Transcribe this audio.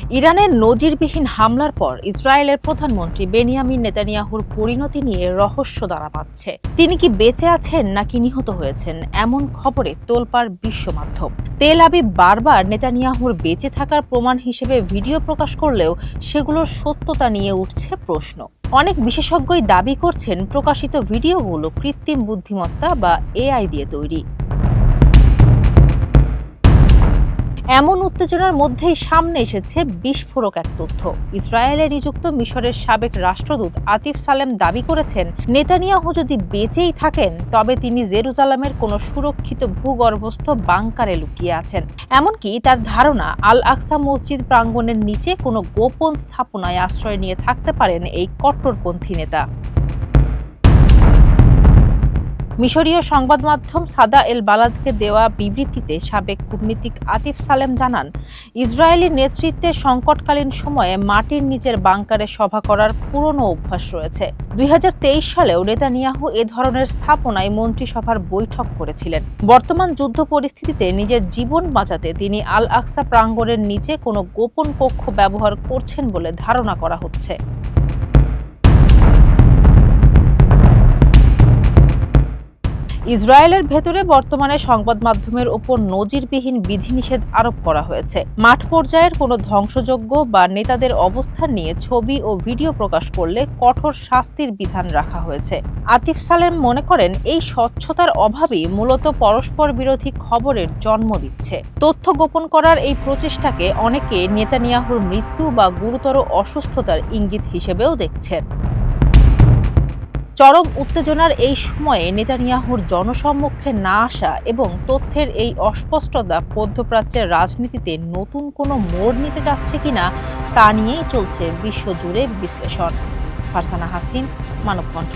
ইরানের নজিরবিহীন হামলার পর ইসরায়েলের প্রধানমন্ত্রী বেনিয়ামিন নেতানিয়াহুর পরিণতি নিয়ে রহস্য দানা বাঁধছে। তিনি কি বেঁচে আছেন নাকি নিহত হয়েছেন, এমন খবরে তোলপাড় বিশ্ব মাধ্যম। তেল আবিব বারবার নেতানিয়াহুর বেঁচে থাকার প্রমাণ হিসেবে ভিডিও প্রকাশ করলেও সেগুলোর সত্যতা নিয়ে উঠছে প্রশ্ন। অনেক বিশেষজ্ঞই দাবি করছেন প্রকাশিত ভিডিওগুলো কৃত্রিম বুদ্ধিমত্তা বা এআই দিয়ে তৈরি। এমন উত্তেজনার মধ্যেই সামনে এসেছে বিস্ফোরক এক তথ্য। ইসরায়েলে নিযুক্ত মিশরের সাবেক রাষ্ট্রদূত আতিফ সালেম দাবি করেছেন, নেতানিয়াহু যদি বেঁচেই থাকেন তবে তিনি জেরুজালেমের কোনো সুরক্ষিত ভূগর্ভস্থ বাংকারে লুকিয়ে আছেন। এমনকি তার ধারণা, আল আকসা মসজিদ প্রাঙ্গণের নিচে কোনো গোপন স্থাপনায় আশ্রয় নিয়ে থাকতে পারেন এই কট্টরপন্থী নেতা। মিশরীয় সংবাদ মাধ্যম সাদা এল বালাদকে দেওয়া বিবৃতিতে সাবেক কূটনীতিক আতিফ সালেম জানান, ইসরায়েলি নেতৃত্বের সংকটকালীন সময়ে মাটির নিচের বাংকারে সভা করার পুরনো অভ্যাস রয়েছে। 2023 সালেও নেতানিয়াহু এ ধরনের স্থাপনায় মন্ত্রিসভার বৈঠক করেছিলেন। বর্তমান যুদ্ধ পরিস্থিতিতে নিজের জীবন বাঁচাতে তিনি আল আকসা প্রাঙ্গণের নিচে কোনো গোপন কক্ষ ব্যবহার করছেন বলে ধারণা করা হচ্ছে। ইসরায়েলের ভেতরে বর্তমানে সংবাদ মাধ্যমের ওপর নজিরবিহীন বিধিনিষেধ আরোপ করা হয়েছে। মাঠ পর্যায়ের কোনো ধ্বংসযজ্ঞ বা নেতাদের অবস্থান নিয়ে ছবি ও ভিডিও প্রকাশ করলে কঠোর শাস্তির বিধান রাখা হয়েছে। আতিফ সালেম মনে করেন, এই স্বচ্ছতার অভাবই মূলত পরস্পর বিরোধী খবরের জন্ম দিচ্ছে। তথ্য গোপন করার এই প্রচেষ্টাকে অনেকে নেতানিয়াহুর মৃত্যু বা গুরুতর অসুস্থতার ইঙ্গিত হিসেবেও দেখছেন। চরম উত্তেজনার এই সময়ে নেতানিয়াহুর জনসম্মুখে না আসা এবং তথ্যের এই অস্পষ্টতা মধ্যপ্রাচ্যের রাজনীতিতে নতুন কোনো মোড় নিতে যাচ্ছে কিনা তা নিয়েই চলছে বিশ্বজুড়ে বিশ্লেষণ। ফারসানা হাসিন, মানবকণ্ঠ।